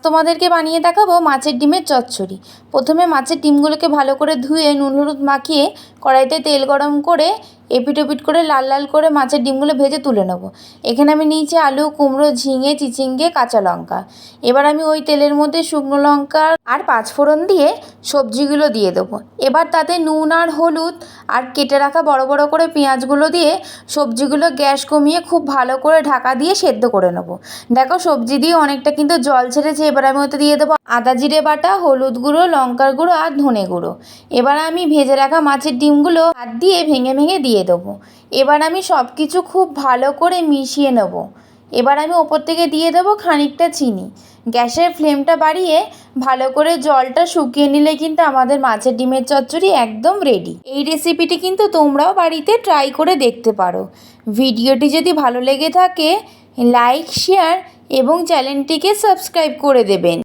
তোমাদেরকে বানিয়ে দেখাবো মাছের ডিমের চচ্চড়ি। প্রথমে মাছের ডিমগুলোকে ভালো করে ধুয়ে নুন হলুদ মাখিয়ে কড়াইতে তেল গরম করে এপিট ওপিট করে লাল লাল করে মাছের ডিমগুলো ভেজে তুলে নেবো। এখানে আমি নিয়েছি আলু, কুমড়ো, ঝিঙে, চিচিঙ্গে, কাঁচা লঙ্কা। এবার আমি ওই তেলের মধ্যে শুকনো লঙ্কা আর পাঁচফোড়ন দিয়ে সবজিগুলো দিয়ে দেবো। এবার তাতে নুন আর হলুদ আর কেটে রাখা বড় বড় করে পেঁয়াজগুলো দিয়ে সবজিগুলো গ্যাস কমিয়ে খুব ভালো করে ঢাকা দিয়ে সেদ্ধ করে নেবো। দেখো সবজি দিয়ে অনেকটা কিন্তু জল ছেড়েছে। এবার আমি ওতে দিয়ে দেবো আদা জিরে বাটা, হলুদ গুঁড়ো, লঙ্কার গুঁড়ো আর ধনে গুঁড়ো। এবার আমি ভেজে রাখা মাছের ডিমগুলো হাত দিয়ে ভেঙে ভেঙে দিয়ে দেবো। এবার আমি সব কিছু খুব ভালো করে মিশিয়ে নেব। এবার আমি ওপর থেকে দিয়ে দেবো খানিকটা চিনি। গ্যাসের ফ্লেমটা বাড়িয়ে ভালো করে জলটা শুকিয়ে নিলে কিন্তু আমাদের মাছের ডিমের চচ্চড়ি একদম রেডি। এই রেসিপিটি কিন্তু তোমরাও বাড়িতে ট্রাই করে দেখতে পারো। ভিডিওটি যদি ভালো লেগে থাকে লাইক, শেয়ার এবং চ্যানেলটিকে সাবস্ক্রাইব করে দেবেন।